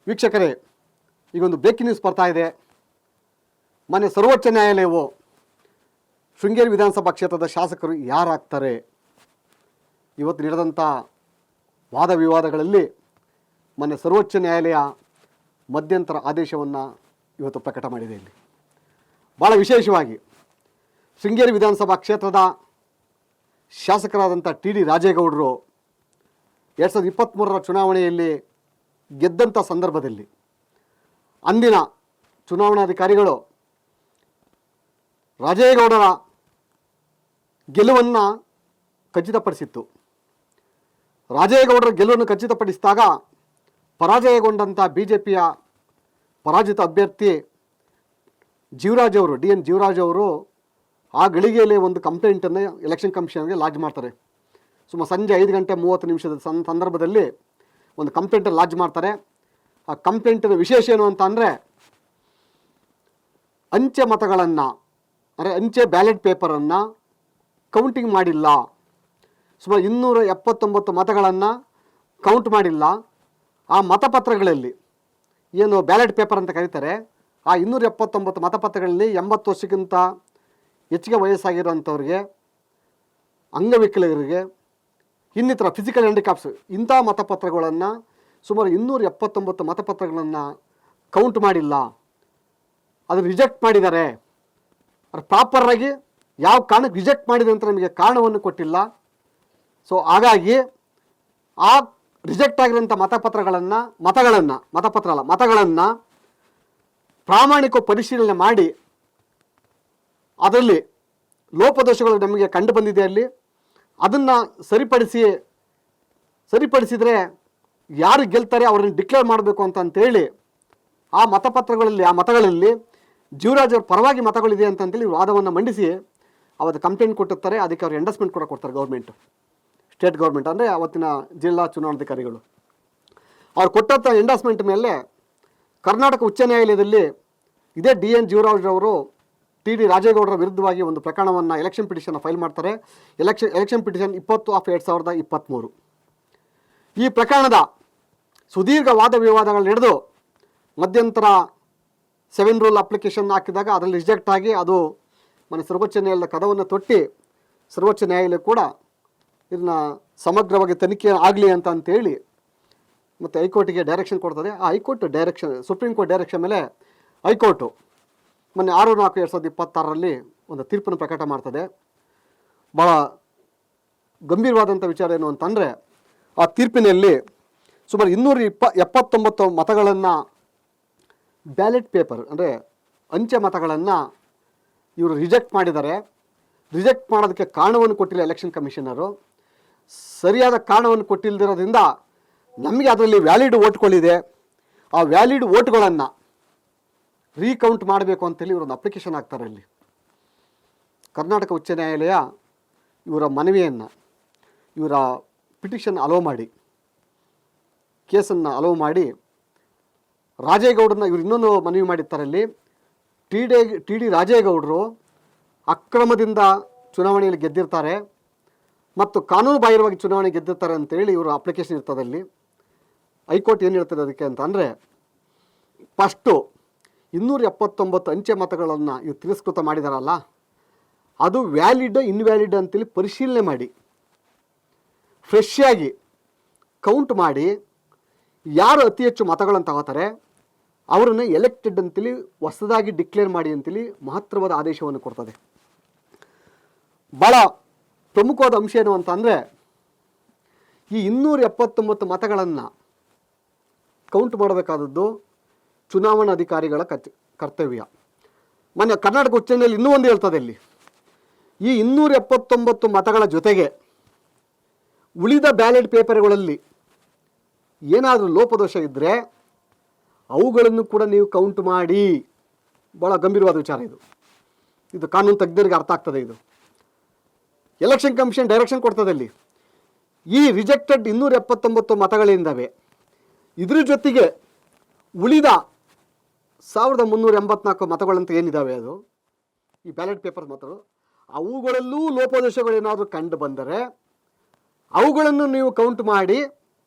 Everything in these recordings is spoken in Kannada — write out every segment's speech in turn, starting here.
ವೀಕ್ಷಕರೇ, ಈಗೊಂದು ಬ್ರೇಕಿಂಗ್ ನ್ಯೂಸ್ ಬರ್ತಾ ಇದೆ. ಮೊನ್ನೆ ಸರ್ವೋಚ್ಚ ನ್ಯಾಯಾಲಯವು ಶೃಂಗೇರಿ ವಿಧಾನಸಭಾ ಕ್ಷೇತ್ರದ ಶಾಸಕರು ಯಾರಾಗ್ತಾರೆ, ಇವತ್ತು ನಡೆದಂಥ ವಾದ ವಿವಾದಗಳಲ್ಲಿ ಮೊನ್ನೆ ಸರ್ವೋಚ್ಚ ನ್ಯಾಯಾಲಯ ಮಧ್ಯಂತರ ಆದೇಶವನ್ನು ಇವತ್ತು ಪ್ರಕಟ ಮಾಡಿದೆ. ಇಲ್ಲಿ ಭಾಳ ವಿಶೇಷವಾಗಿ ಶೃಂಗೇರಿ ವಿಧಾನಸಭಾ ಕ್ಷೇತ್ರದ ಶಾಸಕರಾದಂಥ ಟಿ ಡಿ ರಾಜೇಗೌಡರು 2023 ಚುನಾವಣೆಯಲ್ಲಿ ಗೆದ್ದಂಥ ಸಂದರ್ಭದಲ್ಲಿ ಅಂದಿನ ಚುನಾವಣಾಧಿಕಾರಿಗಳು ರಾಜೇಗೌಡರ ಗೆಲುವನ್ನು ಖಚಿತಪಡಿಸಿತ್ತು. ರಾಜೇಗೌಡರ ಗೆಲುವನ್ನು ಖಚಿತಪಡಿಸಿದಾಗ ಪರಾಜಯಗೊಂಡಂಥ BJPಯ ಪರಾಜಿತ ಅಭ್ಯರ್ಥಿ ಜೀವರಾಜ್ ಅವರು, DN ಜೀವರಾಜ್ ಅವರು ಆ ಗಳಿಗೆಯಲ್ಲಿ ಒಂದು ಕಂಪ್ಲೇಂಟನ್ನು ಎಲೆಕ್ಷನ್ ಕಮಿಷನ್ಗೆ ಲಾಡ್ಜ್ ಮಾಡ್ತಾರೆ. ಸುಮಾರು ಸಂಜೆ 5:30 ಸಂದರ್ಭದಲ್ಲಿ ಒಂದು ಕಂಪ್ಲೇಂಟನ್ನು ಲಾಡ್ಜ್ ಮಾಡ್ತಾರೆ. ಆ ಕಂಪ್ಲೇಂಟಿನ ವಿಶೇಷ ಏನು ಅಂತ ಅಂದರೆ, ಅಂಚೆ ಮತಗಳನ್ನು ಅಂದರೆ ಅಂಚೆ ಬ್ಯಾಲೆಟ್ ಪೇಪರನ್ನು ಕೌಂಟಿಂಗ್ ಮಾಡಿಲ್ಲ. ಸುಮಾರು 279 ಮತಗಳನ್ನು ಕೌಂಟ್ ಮಾಡಿಲ್ಲ. ಆ ಮತಪತ್ರಗಳಲ್ಲಿ ಏನು ಬ್ಯಾಲೆಟ್ ಪೇಪರ್ ಅಂತ ಕರೀತಾರೆ, ಆ 279 ಮತಪತ್ರಗಳಲ್ಲಿ 80 ವರ್ಷಕ್ಕಿಂತ ಹೆಚ್ಚಿಗೆ ವಯಸ್ಸಾಗಿರೋಂಥವ್ರಿಗೆ, ಅಂಗವಿಕಲರಿಗೆ, ಇನ್ನಿತರ ಫಿಸಿಕಲ್ ಹ್ಯಾಂಡಿಕ್ಯಾಪ್ಸ್ ಇಂಥ ಮತಪತ್ರಗಳನ್ನು ಸುಮಾರು 279 ಮತಪತ್ರಗಳನ್ನು ಕೌಂಟ್ ಮಾಡಿಲ್ಲ. ಅದು ರಿಜೆಕ್ಟ್ ಮಾಡಿದ್ದಾರೆ. ಅದು ಪ್ರಾಪರಾಗಿ ಯಾವ ಕಾರಣಕ್ಕೆ ರಿಜೆಕ್ಟ್ ಮಾಡಿದೆ ಅಂತ ನಮಗೆ ಕಾರಣವನ್ನು ಕೊಟ್ಟಿಲ್ಲ. ಸೊ ಹಾಗಾಗಿ ಆ ರಿಜೆಕ್ಟ್ ಆಗಿರೋಂಥ ಮತಗಳನ್ನು ಪ್ರಾಮಾಣಿಕ ಪರಿಶೀಲನೆ ಮಾಡಿ ಅದರಲ್ಲಿ ಲೋಪದೋಷಗಳು ನಮಗೆ ಕಂಡು ಬಂದಿದೆ. ಅಲ್ಲಿ ಅದನ್ನು ಸರಿಪಡಿಸಿದರೆ ಯಾರು ಗೆಲ್ತಾರೆ ಅವರನ್ನು ಡಿಕ್ಲೇರ್ ಮಾಡಬೇಕು ಅಂತೇಳಿ ಆ ಮತಗಳಲ್ಲಿ ಜೀವರಾಜ್ ಅವ್ರ ಪರವಾಗಿ ಮತಗಳಿದೆ ಅಂತೇಳಿ ವಾದವನ್ನು ಮಂಡಿಸಿ ಅವತ್ತು ಕಂಪ್ಲೇಂಟ್ ಕೊಟ್ಟಿರ್ತಾರೆ. ಅದಕ್ಕೆ ಅವ್ರು ಎಂಡಸ್ಮೆಂಟ್ ಕೂಡ ಕೊಡ್ತಾರೆ ಗೌರ್ಮೆಂಟು, ಸ್ಟೇಟ್ ಗೌರ್ಮೆಂಟ್ ಅಂದರೆ ಅವತ್ತಿನ ಜಿಲ್ಲಾ ಚುನಾವಣಾಧಿಕಾರಿಗಳು. ಅವ್ರು ಕೊಟ್ಟಂಥ ಎಂಡಸ್ಮೆಂಟ್ ಮೇಲೆ ಕರ್ನಾಟಕ ಉಚ್ಚ ನ್ಯಾಯಾಲಯದಲ್ಲಿ ಇದೇ DN ಜೀವರಾಜ್ ಅವರು ಟಿ ಡಿ ರಾಜೇಗೌಡರ ವಿರುದ್ಧವಾಗಿ ಒಂದು ಪ್ರಕರಣವನ್ನು ಎಲೆಕ್ಷನ್ ಪಿಟಿಷನ್ ಫೈಲ್ ಮಾಡ್ತಾರೆ. Election petition 20/2023. ಈ ಪ್ರಕರಣದ ಸುದೀರ್ಘ ವಾದ ವಿವಾದಗಳು ನಡೆದು ಮಧ್ಯಂತರ 7 ರೂಲ್ ಅಪ್ಲಿಕೇಶನ್ ಹಾಕಿದಾಗ ಅದರಲ್ಲಿ ರಿಜೆಕ್ಟ್ ಆಗಿ ಅದು ಮನೆ ಸರ್ವೋಚ್ಚ ನ್ಯಾಯಾಲಯದ ಕದವನ್ನು ತೊಟ್ಟಿ ಸರ್ವೋಚ್ಚ ನ್ಯಾಯಾಲಯ ಕೂಡ ಇದನ್ನು ಸಮಗ್ರವಾಗಿ ತನಿಖೆ ಆಗಲಿ ಅಂತೇಳಿ ಮತ್ತು ಹೈಕೋರ್ಟಿಗೆ ಡೈರೆಕ್ಷನ್ ಕೊಡ್ತದೆ. ಆ high court direction, supreme court direction ಮೇಲೆ ಹೈಕೋರ್ಟು ಮೊನ್ನೆ 6/4/2026 ಒಂದು ತೀರ್ಪನ್ನು ಪ್ರಕಟ ಮಾಡ್ತದೆ. ಭಾಳ ಗಂಭೀರವಾದಂಥ ವಿಚಾರ ಏನು ಅಂತಂದರೆ, ಆ ತೀರ್ಪಿನಲ್ಲಿ ಸುಮಾರು 279 ಮತಗಳನ್ನು ಬ್ಯಾಲೆಟ್ ಪೇಪರ್ ಅಂದರೆ ಅಂಚೆ ಮತಗಳನ್ನು ಇವರು ರಿಜೆಕ್ಟ್ ಮಾಡಿದ್ದಾರೆ. ರಿಜೆಕ್ಟ್ ಮಾಡೋದಕ್ಕೆ ಕಾರಣವನ್ನು ಕೊಟ್ಟಿಲ್ಲ ಎಲೆಕ್ಷನ್ ಕಮಿಷನರು. ಸರಿಯಾದ ಕಾರಣವನ್ನು ಕೊಟ್ಟಿಲ್ಲದಿರೋದ್ರಿಂದ ನಮಗೆ ಅದರಲ್ಲಿ ವ್ಯಾಲಿಡ್ ಓಟ್ಗಳಿದೆ. ಆ ವ್ಯಾಲಿಡ್ ಓಟ್ಗಳನ್ನು ರೀಕೌಂಟ್ ಮಾಡಬೇಕು ಅಂತೇಳಿ ಇವರೊಂದು ಅಪ್ಲಿಕೇಶನ್ ಹಾಕ್ತಾರೆ. ಇಲ್ಲಿ ಕರ್ನಾಟಕ ಉಚ್ಚ ನ್ಯಾಯಾಲಯ ಇವರ ಮನವಿಯನ್ನು, ಇವರ ಪಿಟಿಷನ್ ಅಲೋ ಮಾಡಿ, ಕೇಸನ್ನು ಅಲೋ ಮಾಡಿ ರಾಜೇಗೌಡರನ್ನ ಇವರು ಇನ್ನೊಂದು ಮನವಿ ಮಾಡಿರ್ತಾರೆ. ಅಲ್ಲಿ ಟಿ ಡಿ ರಾಜೇಗೌಡರು ಅಕ್ರಮದಿಂದ ಚುನಾವಣೆಯಲ್ಲಿ ಗೆದ್ದಿರ್ತಾರೆ ಮತ್ತು ಕಾನೂನು ಬಾಹಿರವಾಗಿ ಚುನಾವಣೆ ಗೆದ್ದಿರ್ತಾರೆ ಅಂತೇಳಿ ಇವರು ಅಪ್ಲಿಕೇಶನ್ ಇರ್ತದೆ. ಅಲ್ಲಿ ಹೈಕೋರ್ಟ್ ಏನು ಹೇಳ್ತದೆ ಅದಕ್ಕೆ ಅಂತ ಅಂದರೆ, ಫಸ್ಟು 279 ಅಂಚೆ ಮತಗಳನ್ನು ಇವರು ತಿರಸ್ಕೃತ ಮಾಡಿದಾರಲ್ಲ, ಅದು ವ್ಯಾಲಿಡ್ ಇನ್ವ್ಯಾಲಿಡ್ ಅಂತೇಳಿ ಪರಿಶೀಲನೆ ಮಾಡಿ ಫ್ರೆಶ್ ಆಗಿ ಕೌಂಟ್ ಮಾಡಿ ಯಾರು ಅತಿ ಹೆಚ್ಚು ಮತಗಳನ್ನು ತಗೋತಾರೆ ಅವರನ್ನು ಎಲೆಕ್ಟೆಡ್ ಅಂತೇಳಿ ಹೊಸದಾಗಿ ಡಿಕ್ಲೇರ್ ಮಾಡಿ ಅಂತೇಳಿ ಮಹತ್ತರವಾದ ಆದೇಶವನ್ನು ಕೊಡ್ತದೆ. ಭಾಳ ಪ್ರಮುಖವಾದ ಅಂಶ ಏನು ಅಂತಂದರೆ, ಈ 279 ಮತಗಳನ್ನು ಕೌಂಟ್ ಮಾಡಬೇಕಾದದ್ದು ಚುನಾವಣಾಧಿಕಾರಿಗಳ ಕರ್ತವ್ಯ. ಮೊನ್ನೆ ಕರ್ನಾಟಕ ಉಚ್ಚ ನ್ಯಾಯಾಲಯ ಇನ್ನೂ ಒಂದು ಹೇಳ್ತದೆ. ಇಲ್ಲಿ ಈ 279 ಮತಗಳ ಜೊತೆಗೆ ಉಳಿದ ಬ್ಯಾಲೆಟ್ ಪೇಪರ್ಗಳಲ್ಲಿ ಏನಾದರೂ ಲೋಪದೋಷ ಇದ್ದರೆ ಅವುಗಳನ್ನು ಕೂಡ ನೀವು ಕೌಂಟ್ ಮಾಡಿ. ಭಾಳ ಗಂಭೀರವಾದ ವಿಚಾರ ಇದು ಕಾನೂನು ತಜ್ಞರಿಗೆ ಅರ್ಥ ಆಗ್ತದೆ. ಇದು ಎಲೆಕ್ಷನ್ ಕಮಿಷನ್ ಡೈರೆಕ್ಷನ್ ಕೊಡ್ತದೆ. ಅಲ್ಲಿ ಈ ರಿಜೆಕ್ಟೆಡ್ 279 ಮತಗಳಿಂದವೆ ಇದ್ರ ಜೊತೆಗೆ ಉಳಿದ 1384 ಮತಗಳಂತ ಏನಿದ್ದಾವೆ, ಅದು ಈ ಬ್ಯಾಲೆಟ್ ಪೇಪರ್ ಮತಗಳು, ಅವುಗಳಲ್ಲೂ ಲೋಪದೋಷಗಳೇನಾದರೂ ಕಂಡು ಬಂದರೆ ಅವುಗಳನ್ನು ನೀವು ಕೌಂಟ್ ಮಾಡಿ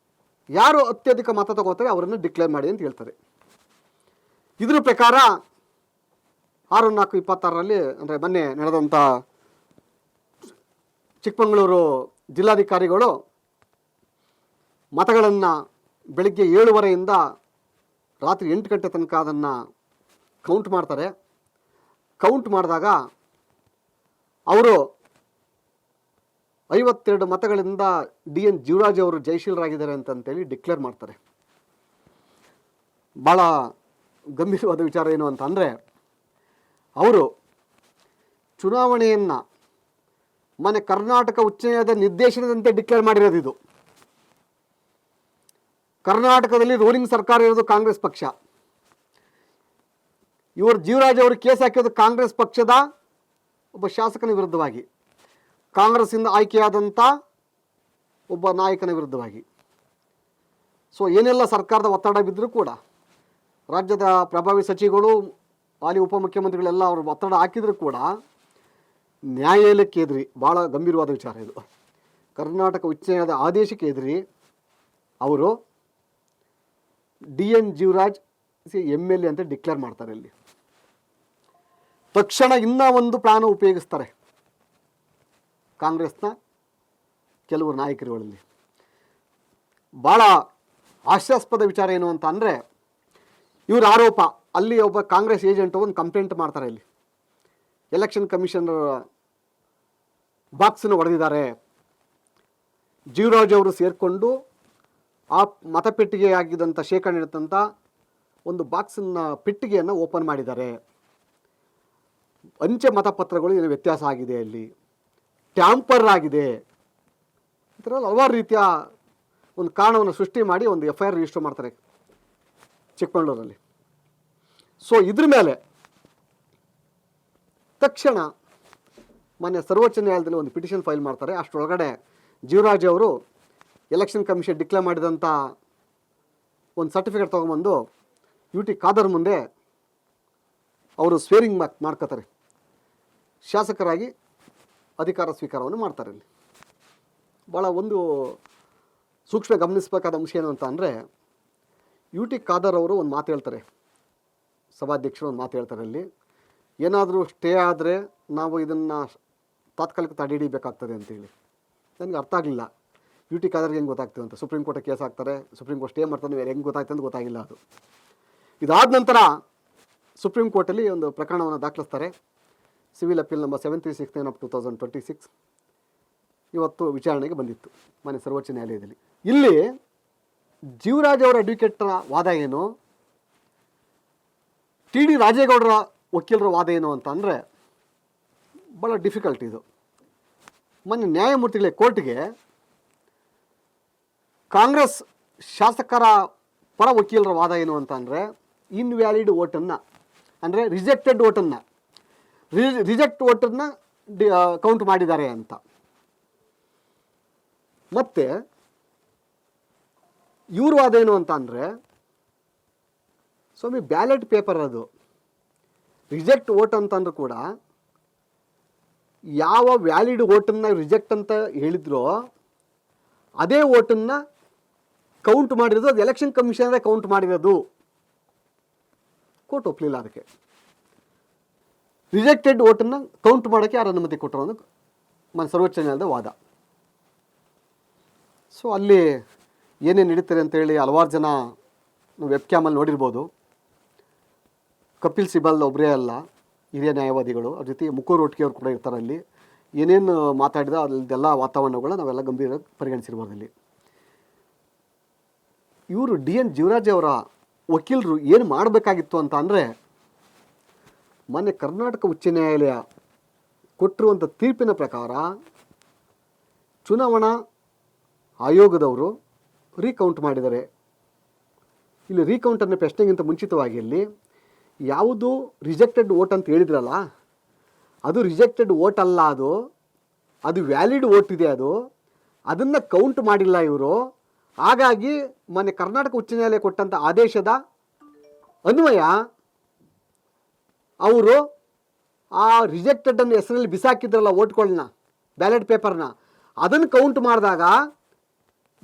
ಯಾರು ಅತ್ಯಧಿಕ ಮತ ತಗೋತಾರೆ ಅವರನ್ನು ಡಿಕ್ಲೇರ್ ಮಾಡಿ ಅಂತ ಹೇಳ್ತಾರೆ. ಇದ್ರ ಪ್ರಕಾರ 6/4/26ರಲ್ಲಿ ಅಂದರೆ ಮೊನ್ನೆ ನಡೆದಂಥ ಚಿಕ್ಕಮಗಳೂರು ಜಿಲ್ಲಾಧಿಕಾರಿಗಳು ಮತಗಳನ್ನು ಬೆಳಗ್ಗೆ 7:30ಯಿಂದ ರಾತ್ರಿ 8 ಗಂಟೆ ತನಕ ಅದನ್ನು ಕೌಂಟ್ ಮಾಡ್ತಾರೆ. ಕೌಂಟ್ ಮಾಡಿದಾಗ ಅವರು 52 ಮತಗಳಿಂದ DN ಜೀವರಾಜ್ ಅವರು ಜಯಶೀಲರಾಗಿದ್ದಾರೆ ಅಂತಂತೇಳಿ ಡಿಕ್ಲೇರ್ ಮಾಡ್ತಾರೆ. ಭಾಳ ಗಂಭೀರವಾದ ವಿಚಾರ ಏನು ಅಂತ ಅಂದರೆ, ಅವರು ಚುನಾವಣೆಯನ್ನು ಮೊನ್ನೆ ಕರ್ನಾಟಕ ಉಚ್ಚ ನ್ಯಾಯಾಲಯದ ನಿರ್ದೇಶನದಂತೆ ಡಿಕ್ಲೇರ್ ಮಾಡಿರೋದು. ಇದು ಕರ್ನಾಟಕದಲ್ಲಿ ರೂಲಿಂಗ್ ಸರ್ಕಾರ ಇರೋದು ಕಾಂಗ್ರೆಸ್ ಪಕ್ಷ. ಇವರು ಜೀವರಾಜ್ ಅವರು ಕೇಸ್ ಹಾಕಿರೋದು ಕಾಂಗ್ರೆಸ್ ಪಕ್ಷದ ಒಬ್ಬ ಶಾಸಕನ ವಿರುದ್ಧವಾಗಿ, ಕಾಂಗ್ರೆಸ್ಸಿಂದ ಆಯ್ಕೆಯಾದಂಥ ಒಬ್ಬ ನಾಯಕನ ವಿರುದ್ಧವಾಗಿ. ಸೊ ಏನೆಲ್ಲ ಸರ್ಕಾರದ ಒತ್ತಡ ಬಿದ್ದರೂ ಕೂಡ ರಾಜ್ಯದ ಪ್ರಭಾವಿ ಸಚಿವರು, ಹಾಲಿ ಉಪಮುಖ್ಯಮಂತ್ರಿಗಳೆಲ್ಲ ಅವರು ಒತ್ತಡ ಹಾಕಿದರೂ ಕೂಡ ನ್ಯಾಯಾಲಯಕ್ಕೆ ಎದುರಿ, ಭಾಳ ಗಂಭೀರವಾದ ವಿಚಾರ ಇದು, ಕರ್ನಾಟಕ ಉಚ್ಚ ನ್ಯಾಯಾಲಯದ ಆದೇಶಕ್ಕೆ ಎದುರಿ ಅವರು DN ಜೀವರಾಜ್ MLA ಅಂತ ಡಿಕ್ಲೇರ್ ಮಾಡ್ತಾರೆ. ಇಲ್ಲಿ ತಕ್ಷಣ ಇನ್ನೂ ಒಂದು ಪ್ಲಾನ್ ಉಪಯೋಗಿಸ್ತಾರೆ ಕಾಂಗ್ರೆಸ್ನ ಕೆಲವರು ನಾಯಕರುಗಳಲ್ಲಿ. ಭಾಳ ಹಾಸ್ಯಾಸ್ಪದ ವಿಚಾರ ಏನು ಅಂತ ಅಂದರೆ, ಇವ್ರ ಆರೋಪ, ಅಲ್ಲಿ ಒಬ್ಬ ಕಾಂಗ್ರೆಸ್ ಏಜೆಂಟ್ ಒಂದು ಕಂಪ್ಲೇಂಟ್ ಮಾಡ್ತಾರೆ. ಇಲ್ಲಿ ಎಲೆಕ್ಷನ್ ಕಮಿಷನರ್ ಬಾಕ್ಸನ್ನು ಹೊಡೆದಿದ್ದಾರೆ, ಜೀವರಾಜ್ ಅವರು ಸೇರಿಕೊಂಡು ಆ ಮತಪೆಟ್ಟಿಗೆ ಆಗಿದ್ದಂಥ ಶೇಖರಣೆ ಇರುತ್ತಂಥ ಒಂದು ಬಾಕ್ಸನ್ನು ಪೆಟ್ಟಿಗೆಯನ್ನು ಓಪನ್ ಮಾಡಿದ್ದಾರೆ, ಅಂಚೆ ಮತಪತ್ರಗಳು ಏನು ವ್ಯತ್ಯಾಸ ಆಗಿದೆ, ಅಲ್ಲಿ ಟ್ಯಾಂಪರ್ ಆಗಿದೆ, ಈ ಥರ ಹಲವಾರು ರೀತಿಯ ಒಂದು ಕಾರಣವನ್ನು ಸೃಷ್ಟಿ ಮಾಡಿ ಒಂದು FIR ರಿಜಿಸ್ಟರ್ ಮಾಡ್ತಾರೆ ಚಿಕ್ಕಮಗಳೂರಲ್ಲಿ. ಸೊ ಇದ್ರ ಮೇಲೆ ತಕ್ಷಣ ಮೊನ್ನೆ ಸರ್ವೋಚ್ಚ ನ್ಯಾಯಾಲಯದಲ್ಲಿ ಒಂದು ಪಿಟಿಷನ್ ಫೈಲ್ ಮಾಡ್ತಾರೆ. ಅಷ್ಟರೊಳಗಡೆ ಜೀವರಾಜ್ ಅವರು ಎಲೆಕ್ಷನ್ ಕಮಿಷನ್ ಡಿಕ್ಲೇರ್ ಮಾಡಿದಂಥ ಒಂದು ಸರ್ಟಿಫಿಕೇಟ್ ತೊಗೊಂಬಂದು UT ಖಾದರ್ ಮುಂದೆ ಅವರು ಸ್ವೇರಿಂಗ್ ಮಾಡ್ಕೋತಾರೆ, ಶಾಸಕರಾಗಿ ಅಧಿಕಾರ ಸ್ವೀಕಾರವನ್ನು ಮಾಡ್ತಾರೆ. ಇಲ್ಲಿ ಭಾಳ ಒಂದು ಸೂಕ್ಷ್ಮ ಗಮನಿಸಬೇಕಾದ ಅಂಶ ಏನು ಅಂತ ಅಂದರೆ, UT ಖಾದರ್ ಅವರು ಒಂದು ಮಾತು ಹೇಳ್ತಾರೆ, ಸಭಾಧ್ಯಕ್ಷರು ಒಂದು ಮಾತು ಹೇಳ್ತಾರೆ, ಅಲ್ಲಿ ಏನಾದರೂ ಸ್ಟೇ ಆದರೆ ನಾವು ಇದನ್ನು ತಾತ್ಕಾಲಿಕ ತಡೆ ಹಿಡಿಬೇಕಾಗ್ತದೆ ಅಂತೇಳಿ. ನನಗೆ ಅರ್ಥ ಆಗಲಿಲ್ಲ, UT ಖಾದರ್ಗೆ ಹೆಂಗೆ ಗೊತ್ತಾಗ್ತದೆ ಅಂತ. ಸುಪ್ರೀಂ ಕೋರ್ಟಿಗೆ ಕೇಸ್ ಹಾಕ್ತಾರೆ, ಸುಪ್ರೀಂ ಕೋರ್ಟ್ ಸ್ಟೇ ಮಾಡ್ತಾರೆ, ಹೆಂಗೆ ಗೊತ್ತಾಗ್ತದೆ ಅಂತ ಗೊತ್ತಾಗಿಲ್ಲ. ಅದು ಇದಾದ ನಂತರ ಸುಪ್ರೀಂ ಕೋರ್ಟಲ್ಲಿ ಒಂದು ಪ್ರಕರಣವನ್ನು ದಾಖಲಿಸ್ತಾರೆ, ಸಿವಿಲ್ ಅಪೀಲ್ ನಂಬರ್ 7369/2026. ಇವತ್ತು ವಿಚಾರಣೆಗೆ ಬಂದಿತ್ತು ಮೊನ್ನೆ ಸರ್ವೋಚ್ಚ ನ್ಯಾಯಾಲಯದಲ್ಲಿ. ಇಲ್ಲಿ ಜೀವರಾಜ್ ಅವರ ಅಡ್ವೊಕೇಟ್ರ ವಾದ ಏನು, TD ರಾಜೇಗೌಡರ ವಕೀಲರ ವಾದ ಏನು ಅಂತ ಅಂದರೆ ಭಾಳ ಡಿಫಿಕಲ್ಟ್ ಇದು. ಮೊನ್ನೆ ನ್ಯಾಯಮೂರ್ತಿಗಳೇ ಕೋರ್ಟ್ಗೆ ಕಾಂಗ್ರೆಸ್ ಶಾಸಕರ ಪರ ವಕೀಲರ ವಾದ ಏನು ಅಂತ ಅಂದರೆ, ಇನ್ವ್ಯಾಲಿಡ್ ವೋಟನ್ನು ಅಂದರೆ ರಿಜೆಕ್ಟೆಡ್ ವೋಟನ್ನು ಕೌಂಟ್ ಮಾಡಿದ್ದಾರೆ ಅಂತ. ಮತ್ತು ಇವ್ರ ವಾದ ಏನು ಅಂತ ಅಂದರೆ, ಸ್ವಾಮಿ ಬ್ಯಾಲೆಟ್ ಪೇಪರ್ ಅದು ರಿಜೆಕ್ಟ್ ವೋಟ್ ಅಂತಂದ್ರೂ ಕೂಡ ಯಾವ ವ್ಯಾಲಿಡ್ ವೋಟನ್ನು ರಿಜೆಕ್ಟ್ ಅಂತ ಹೇಳಿದ್ರೋ ಅದೇ ವೋಟನ್ನು ಕೌಂಟ್ ಮಾಡಿರೋದು, ಅದು ಎಲೆಕ್ಷನ್ ಕಮಿಷನರೇ ಕೌಂಟ್ ಮಾಡಿರೋದು. ಕೋರ್ಟ್ ಒಪ್ಪಲಿಲ್ಲ ಅದಕ್ಕೆ. ರಿಜೆಕ್ಟೆಡ್ ವೋಟನ್ನು ಕೌಂಟ್ ಮಾಡೋಕ್ಕೆ ಯಾರು ಅನುಮತಿ ಕೊಟ್ಟರು ಅನ್ನೋದು ಸರ್ವೋಚ್ಚ ನ್ಯಾಯಾಲಯದ ವಾದ. ಸೊ ಅಲ್ಲಿ ಏನೇನು ನಡೀತಾರೆ ಅಂತೇಳಿ ಹಲವಾರು ಜನ ವೆಬ್ ಕ್ಯಾಮಲ್ಲಿ ನೋಡಿರ್ಬೋದು. ಕಪಿಲ್ ಸಿಬಲ್ ಒಬ್ಬರೇ ಅಲ್ಲ, ಹಿರಿಯ ನ್ಯಾಯವಾದಿಗಳು, ಅವ್ರ ಜೊತೆ ಮುಕೂರ್ ಒಟ್ಟಿಗೆ ಅವ್ರು ಕೂಡ ಇರ್ತಾರೆ. ಅಲ್ಲಿ ಏನೇನು ಮಾತಾಡಿದ ಅದೆಲ್ಲ ವಾತಾವರಣಗಳು ನಾವೆಲ್ಲ ಗಂಭೀರವಾಗಿ ಪರಿಗಣಿಸಿರ್ಬೋದು. ಅಲ್ಲಿ ಇವರು DN ಜೀವರಾಜ್ ಅವರ ವಕೀಲರು ಏನು ಮಾಡಬೇಕಾಗಿತ್ತು ಅಂತ ಅಂದರೆ, ಮೊನ್ನೆ ಕರ್ನಾಟಕ ಉಚ್ಚ ನ್ಯಾಯಾಲಯ ಕೊಟ್ಟಿರುವಂಥ ತೀರ್ಪಿನ ಪ್ರಕಾರ ಚುನಾವಣಾ ಆಯೋಗದವರು ರೀಕೌಂಟ್ ಮಾಡಿದ್ದಾರೆ. ಇಲ್ಲಿ ರೀಕೌಂಟನ್ನು ಪ್ರಶ್ನೆಗಿಂತ ಮುಂಚಿತವಾಗಿ ಅಲ್ಲಿ ಯಾವುದು ರಿಜೆಕ್ಟೆಡ್ ವೋಟ್ ಅಂತ ಹೇಳಿದ್ರಲ್ಲ, ಅದು ರಿಜೆಕ್ಟೆಡ್ ವೋಟ್ ಅಲ್ಲ, ಅದು ವ್ಯಾಲಿಡ್ ವೋಟ್ ಇದೆ, ಅದನ್ನು ಕೌಂಟ್ ಮಾಡಿಲ್ಲ ಇವರು. ಹಾಗಾಗಿ ಮೊನ್ನೆ ಕರ್ನಾಟಕ ಉಚ್ಚ ನ್ಯಾಯಾಲಯ ಕೊಟ್ಟಂಥ ಆದೇಶದ ಅನ್ವಯ ಅವರು ಆ ರಿಜೆಕ್ಟೆಡನ್ನು ಹೆಸರಲ್ಲಿ ಬಿಸಾಕಿದ್ರಲ್ಲ ವೋಟ್ಗಳನ್ನ, ಬ್ಯಾಲೆಟ್ ಪೇಪರ್ನ, ಅದನ್ನು ಕೌಂಟ್ ಮಾಡಿದಾಗ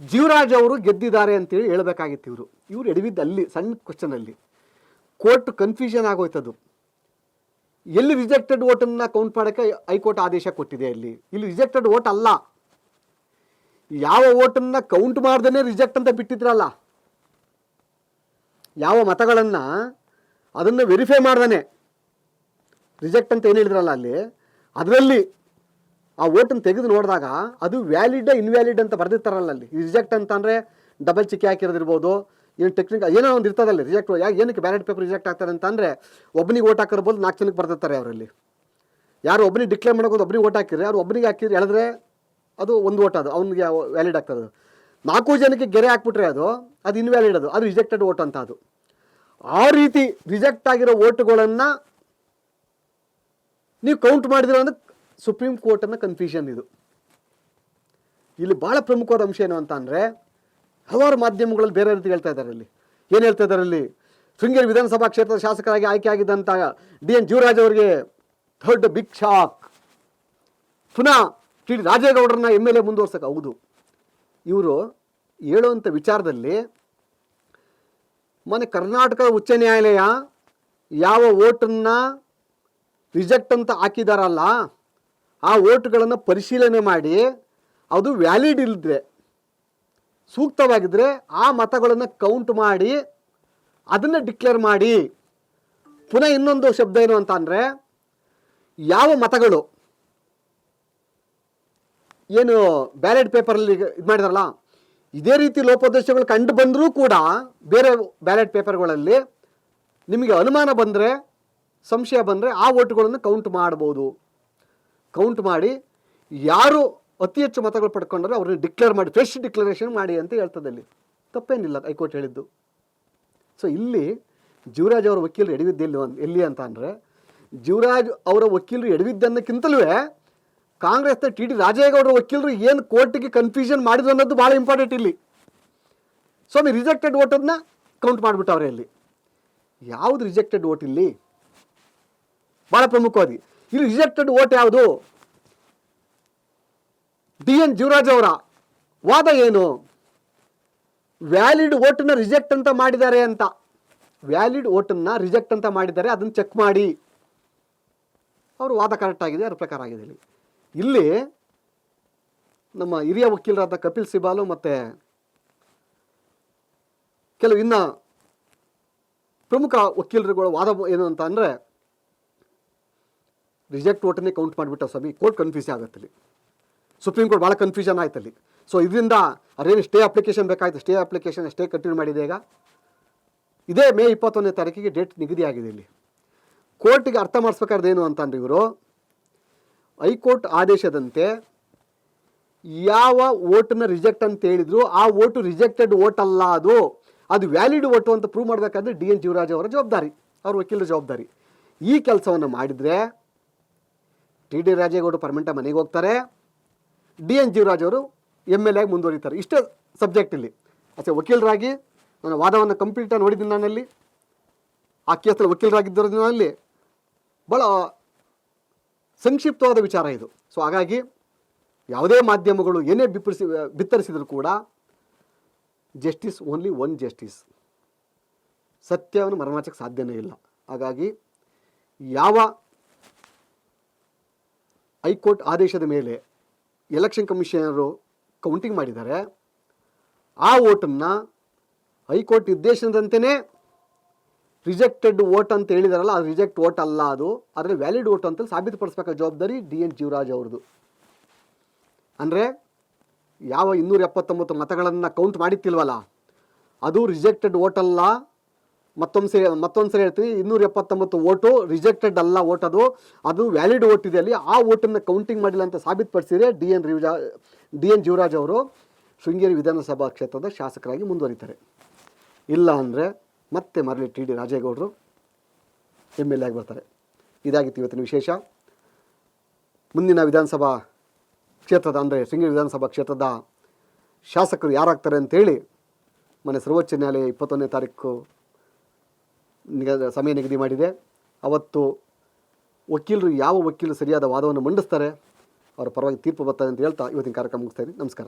ಜೀವರಾಜ್ ಅವರು ಗೆದ್ದಿದ್ದಾರೆ ಅಂತೇಳಿ ಹೇಳಬೇಕಾಗಿತ್ತು. ಇವರು ಎಡವಿದ್ದು ಅಲ್ಲಿ ಸಣ್ಣ ಕ್ವಶನಲ್ಲಿ ಕೋರ್ಟ್ ಕನ್ಫ್ಯೂಷನ್ ಆಗೋಯ್ತದು. ಎಲ್ಲಿ ರಿಜೆಕ್ಟೆಡ್ ವೋಟನ್ನು ಕೌಂಟ್ ಮಾಡೋಕ್ಕೆ ಹೈಕೋರ್ಟ್ ಆದೇಶ ಕೊಟ್ಟಿದೆ. ಇಲ್ಲಿ ರಿಜೆಕ್ಟೆಡ್ ವೋಟ್ ಅಲ್ಲ, ಯಾವ ವೋಟನ್ನು ಕೌಂಟ್ ಮಾಡ್ದೇ ರಿಜೆಕ್ಟ್ ಅಂತ ಬಿಟ್ಟಿದ್ರಲ್ಲ, ಯಾವ ಮತಗಳನ್ನು ಅದನ್ನು ವೆರಿಫೈ ಮಾಡ್ದೇ ರಿಜೆಕ್ಟ್ ಅಂತ ಏನು ಹೇಳಿದ್ರಲ್ಲ ಅಲ್ಲಿ, ಅದರಲ್ಲಿ ಆ ವೋಟನ್ನು ತೆಗೆದು ನೋಡಿದಾಗ ಅದು ವ್ಯಾಲಿಡ್ ಇನ್ವ್ಯಾಲಿಡ್ ಅಂತ ಬರೆದಿರ್ತಾರಲ್ಲ ಅಲ್ಲಿ. ರಿಜೆಕ್ಟ್ ಅಂತ ಅಂದರೆ ಡಬಲ್ ಚಿಕ್ಕಿ ಹಾಕಿರೋದಿರ್ಬೋದು, ಏನು ಟೆಕ್ನಿಕಲ್ ಏನೋ ಒಂದು ಇರ್ತದಲ್ಲಿ. ರಿಜೆಕ್ಟ್ ಏನಕ್ಕೆ ಬ್ಯಾಲೆಟ್ ಪೇಪರ್ ರಿಜೆಕ್ಟ್ ಆಗ್ತಾರೆ ಅಂತ ಅಂದರೆ ಒಬ್ಬನಿಗೆ ಓಟ್ ಹಾಕಿರ್ಬೋದು, 4 ಜನಕ್ಕೆ ಬರ್ದಿರ್ತಾರೆ ಅವರಲ್ಲಿ. ಯಾರು ಒಬ್ಬನಿಗೆ ಡಿಕ್ಲೇರ್ ಮಾಡೋದು ಒಬ್ಬನಿಗೆ ಓಟ್ ಹಾಕಿದ್ರೆ, ಯಾರು ಒಬ್ಬನಿಗೆ ಹಾಕಿದ್ರೆ ಹೇಳಿದ್ರೆ ಅದು ಒಂದು ಓಟ್, ಅದು ಅವ್ನಿಗೆ ವ್ಯಾಲಿಡ್ ಆಗ್ತದೆ. 4 ಜನಕ್ಕೆ ಗೆರೆ ಹಾಕ್ಬಿಟ್ರೆ ಅದು ಇನ್ವ್ಯಾಲಿಡ್, ಅದು ರಿಜೆಕ್ಟೆಡ್ ವೋಟ್ ಅಂತ. ಅದು ಆ ರೀತಿ ರಿಜೆಕ್ಟ್ ಆಗಿರೋ ವೋಟುಗಳನ್ನು ನೀವು ಕೌಂಟ್ ಮಾಡಿದಿರೋ ಅಂದ್ರೆ ಸುಪ್ರೀಂ ಕೋರ್ಟನ್ನು ಕನ್ಫ್ಯೂಷನ್ ಇದು. ಇಲ್ಲಿ ಭಾಳ ಪ್ರಮುಖವಾದ ಅಂಶ ಏನು ಅಂತ ಅಂದರೆ, ಹಲವಾರು ಮಾಧ್ಯಮಗಳಲ್ಲಿ ಬೇರೆ ರೀತಿ ಹೇಳ್ತಾ ಇದ್ದಾರೆ. ಏನು ಹೇಳ್ತಾ ಇದ್ದಾರೆ ಶೃಂಗೇರಿ ವಿಧಾನಸಭಾ ಕ್ಷೇತ್ರದ ಶಾಸಕರಾಗಿ ಆಯ್ಕೆ ಆಗಿದ್ದಂಥ DN ಜೀವರಾಜ್ ಅವರಿಗೆ ದೊಡ್ಡ ಬಿಗ್ ಶಾಕ್. ಪುನಃ TD ರಾಜೇಗೌಡರನ್ನ MLA ಮುಂದುವರ್ಸಕ್ಕೆ. ಹೌದು, ಇವರು ಹೇಳುವಂಥ ವಿಚಾರದಲ್ಲಿ ಮೊನ್ನೆ ಕರ್ನಾಟಕ ಉಚ್ಚ ನ್ಯಾಯಾಲಯ ಯಾವ ವೋಟನ್ನು ರಿಜೆಕ್ಟ್ ಅಂತ ಹಾಕಿದಾರಲ್ಲ, ಆ ವೋಟ್ಗಳನ್ನು ಪರಿಶೀಲನೆ ಮಾಡಿ ಅದು ವ್ಯಾಲಿಡ್ ಇಲ್ಲದ್ರೆ, ಸೂಕ್ತವಾಗಿದ್ದರೆ ಆ ಮತಗಳನ್ನು ಕೌಂಟ್ ಮಾಡಿ ಅದನ್ನು ಡಿಕ್ಲೇರ್ ಮಾಡಿ. ಪುನಃ ಇನ್ನೊಂದು ಶಬ್ದ ಏನು ಅಂತ ಅಂದರೆ, ಯಾವ ಮತಗಳು ಏನು ಬ್ಯಾಲೆಟ್ ಪೇಪರಲ್ಲಿ ಇದು ಮಾಡಿದಾರಲ್ಲ, ಇದೇ ರೀತಿ ಲೋಪದೋಷಗಳು ಕಂಡು ಬಂದರೂ ಕೂಡ ಬೇರೆ ಬ್ಯಾಲೆಟ್ ಪೇಪರ್ಗಳಲ್ಲಿ ನಿಮಗೆ ಅನುಮಾನ ಬಂದರೆ, ಸಂಶಯ ಬಂದರೆ ಆ ವೋಟುಗಳನ್ನು ಕೌಂಟ್ ಮಾಡ್ಬೋದು. ಕೌಂಟ್ ಮಾಡಿ ಯಾರು ಅತಿ ಹೆಚ್ಚು ಮತಗಳು ಪಡ್ಕೊಂಡ್ರೆ ಅವ್ರನ್ನ ಡಿಕ್ಲೇರ್ ಮಾಡಿ, ಫ್ರೆಶ್ ಡಿಕ್ಲರೇಷನ್ ಮಾಡಿ ಅಂತ ಹೇಳ್ತದಲ್ಲಿ. ತಪ್ಪೇನಿಲ್ಲ ಹೈಕೋರ್ಟ್ ಹೇಳಿದ್ದು. ಸೊ ಇಲ್ಲಿ ಜೀವರಾಜ್ ಅವರ ವಕೀಲರು ಎಡವಿದ್ದು ಎಲ್ಲಿ ಅಂತ ಅಂದರೆ, ಜೀವರಾಜ್ ಅವರ ವಕೀಲರು ಎಡವಿದ್ದನ್ನಕ್ಕಿಂತಲೂ ಕಾಂಗ್ರೆಸ್ನ TD ರಾಜೇಗೌಡರ ವಕೀಲರು ಏನು ಕೋರ್ಟಿಗೆ ಕನ್ಫ್ಯೂಷನ್ ಮಾಡಿದ್ರು ಅನ್ನೋದು ಭಾಳ ಇಂಪಾರ್ಟೆಂಟ್ ಇಲ್ಲಿ. ಸ್ವಾಮಿ ರಿಜೆಕ್ಟೆಡ್ ವೋಟನ್ನು ಕೌಂಟ್ ಮಾಡಿಬಿಟ್ಟವ್ರೆ. ಇಲ್ಲಿ ಯಾವುದು ರಿಜೆಕ್ಟೆಡ್ ವೋಟ್? ಇಲ್ಲಿ ಭಾಳ ಪ್ರಮುಖವಾಗಿ ಇಲ್ಲಿ ರಿಜೆಕ್ಟೆಡ್ ವೋಟ್ ಯಾವುದು? DN ಜೀವರಾಜ್ ಅವರ ವಾದ ಏನು? ವ್ಯಾಲಿಡ್ ವೋಟನ್ನು ರಿಜೆಕ್ಟ್ ಅಂತ ಮಾಡಿದ್ದಾರೆ ಅಂತ. ವ್ಯಾಲಿಡ್ ವೋಟನ್ನು ರಿಜೆಕ್ಟ್ ಅಂತ ಮಾಡಿದ್ದಾರೆ, ಅದನ್ನು ಚೆಕ್ ಮಾಡಿ. ಅವರು ವಾದ ಕರೆಕ್ಟ್ ಆಗಿದೆ, ಅದ್ರ ಪ್ರಕಾರ ಆಗಿದೆ. ಇಲ್ಲಿ ನಮ್ಮ ಹಿರಿಯ ವಕೀಲರಾದ ಕಪಿಲ್ ಸಿಬಾಲು ಮತ್ತು ಕೆಲವು ಇನ್ನು ಪ್ರಮುಖ ವಕೀಲರುಗಳ ವಾದ ಏನು ಅಂತ ಅಂದರೆ, ರಿಜೆಕ್ಟ್ ವೋಟನ್ನೇ ಕೌಂಟ್ ಮಾಡಿಬಿಟ್ಟು ಸ್ವಾಮಿ ಕೋರ್ಟ್ ಕನ್ಫ್ಯೂಸ್ ಆಗುತ್ತಲ್ಲಿ. ಸುಪ್ರೀಂ ಕೋರ್ಟ್ ಭಾಳ ಕನ್ಫ್ಯೂಷನ್ ಆಯ್ತಲ್ಲಿ. ಸೊ ಇದರಿಂದ ಅದೇನು ಸ್ಟೇ ಅಪ್ಲಿಕೇಶನ್ ಬೇಕಾಯಿತು, ಸ್ಟೇ ಅಪ್ಲಿಕೇಶನ್ ಸ್ಟೇ ಕಂಟಿನ್ಯೂ ಮಾಡಿದೆ. ಈಗ ಇದೇ ಮೇ 21ನೇ ತಾರೀಕಿಗೆ ಡೇಟ್ ನಿಗದಿ ಆಗಿದೆ. ಇಲ್ಲಿ ಕೋರ್ಟಿಗೆ ಅರ್ಥ ಮಾಡಿಸ್ಬೇಕಾದ್ರೆ ಏನು ಅಂತಂದ್ರೆ, ಇವರು ಹೈಕೋರ್ಟ್ ಆದೇಶದಂತೆ ಯಾವ ವೋಟನ್ನು ರಿಜೆಕ್ಟ್ ಅಂತ ಹೇಳಿದ್ರು ಆ ವೋಟು ರಿಜೆಕ್ಟೆಡ್ ವೋಟ್ ಅಲ್ಲ, ಅದು ವ್ಯಾಲಿಡ್ ವೋಟು ಅಂತ ಪ್ರೂವ್ ಮಾಡಬೇಕಾದ್ರೆ DN ಜೀವರಾಜ್ ಅವರ ಜವಾಬ್ದಾರಿ, ಅವ್ರ ವಕೀಲರ ಜವಾಬ್ದಾರಿ. ಈ ಕೆಲಸವನ್ನು ಮಾಡಿದರೆ TD ರಾಜೇಗೌಡರು ಪರ್ಮನೆಂಟ್ ಮನೆಗೆ ಹೋಗ್ತಾರೆ, DN ಜೀವರಾಜ್ ಅವರು MLA ಆಗಿ ಮುಂದುವರಿತಾರೆ. ಇಷ್ಟೇ ಸಬ್ಜೆಕ್ಟ್ ಇಲ್ಲಿ. ಅಷ್ಟೇ ವಕೀಲರಾಗಿ ನನ್ನ ವಾದವನ್ನು ಕಂಪ್ಲೀಟಾಗಿ ನೋಡಿದ್ದೀನಿ. ನಾನಲ್ಲಿ ಆ ಕೇಸಲ್ಲಿ ವಕೀಲರಾಗಿದ್ದರಲ್ಲಿ ಭಾಳ ಸಂಕ್ಷಿಪ್ತವಾದ ವಿಚಾರ ಇದು. ಸೊ ಹಾಗಾಗಿ ಯಾವುದೇ ಮಾಧ್ಯಮಗಳು ಏನೇ ಬಿತ್ತರಿಸಿದರೂ ಕೂಡ ಜಸ್ಟಿಸ್ ಓನ್ಲಿ ಒನ್ ಜಸ್ಟಿಸ್, ಸತ್ಯವನ್ನು ಮರೆಮಾಚಕ್ಕೆ ಸಾಧ್ಯನೇ ಇಲ್ಲ. ಹಾಗಾಗಿ ಯಾವ ಹೈಕೋರ್ಟ್ ಆದೇಶದ ಮೇಲೆ ಎಲೆಕ್ಷನ್ ಕಮಿಷನರು ಕೌಂಟಿಂಗ್ ಮಾಡಿದ್ದಾರೆ, ಆ ವೋಟನ್ನು ಹೈಕೋರ್ಟ್ ನಿರ್ದೇಶನದಂತೆಯೇ ರಿಜೆಕ್ಟೆಡ್ ವೋಟ್ ಅಂತ ಹೇಳಿದಾರಲ್ಲ, ಅದು ರಿಜೆಕ್ಟ್ ವೋಟ್ ಅಲ್ಲ, ಆದರೆ ವ್ಯಾಲಿಡ್ ವೋಟ್ ಅಂತ ಸಾಬೀತುಪಡಿಸಬೇಕಾದ ಜವಾಬ್ದಾರಿ DN ಜೀವರಾಜ್ ಅವ್ರದ್ದು. ಅಂದರೆ ಯಾವ 279 ಮತಗಳನ್ನು ಕೌಂಟ್ ಮಾಡಿತ್ತಿಲ್ವಲ್ಲ, ಅದು ರಿಜೆಕ್ಟೆಡ್ ವೋಟ್ ಅಲ್ಲ. ಮತ್ತೊಂದು ಸರಿ ಹೇಳ್ತೀನಿ, 279 ವೋಟು ರಿಜೆಕ್ಟೆಡ್ ಅಲ್ಲ ವೋಟ್, ಅದು ವ್ಯಾಲಿಡ್ ವೋಟ್ ಇದೆ. ಅಲ್ಲಿ ಆ ವೋಟನ್ನು ಕೌಂಟಿಂಗ್ ಮಾಡಿಲ್ಲ ಅಂತ ಸಾಬೀತುಪಡಿಸಿದರೆ DN ಜೀವರಾಜ್ ಅವರು ಶೃಂಗೇರಿ ವಿಧಾನಸಭಾ ಕ್ಷೇತ್ರದ ಶಾಸಕರಾಗಿ ಮುಂದುವರಿತಾರೆ. ಇಲ್ಲ ಅಂದರೆ ಮತ್ತೆ ಮರಳಿ TD ರಾಜೇಗೌಡರು MLA ಆಗಿ ಬರ್ತಾರೆ. ಇದಾಗಿತ್ತು ಇವತ್ತಿನ ವಿಶೇಷ. ಮುಂದಿನ ವಿಧಾನಸಭಾ ಕ್ಷೇತ್ರದ ಅಂದರೆ ಶೃಂಗೇರಿ ವಿಧಾನಸಭಾ ಕ್ಷೇತ್ರದ ಶಾಸಕರು ಯಾರಾಗ್ತಾರೆ ಅಂತೇಳಿ ಮೊನ್ನೆ ಸರ್ವೋಚ್ಚ ನ್ಯಾಯಾಲಯ 21ನೇ ತಾರೀಕು ಸಮಯ ನಿಗದಿ ಮಾಡಿದೆ. ಅವತ್ತು ಯಾವ ವಕೀಲರು ಸರಿಯಾದ ವಾದವನ್ನು ಮಂಡಿಸ್ತಾರೆ ಅವರ ಪರವಾಗಿ ತೀರ್ಪು ಬರ್ತದೆ ಅಂತ ಹೇಳ್ತಾ ಇವತ್ತಿನ ಕಾರ್ಯಕ್ರಮ ಮುಗಿಸ್ತಾ ಇದ್ದೀನಿ. ನಮಸ್ಕಾರ.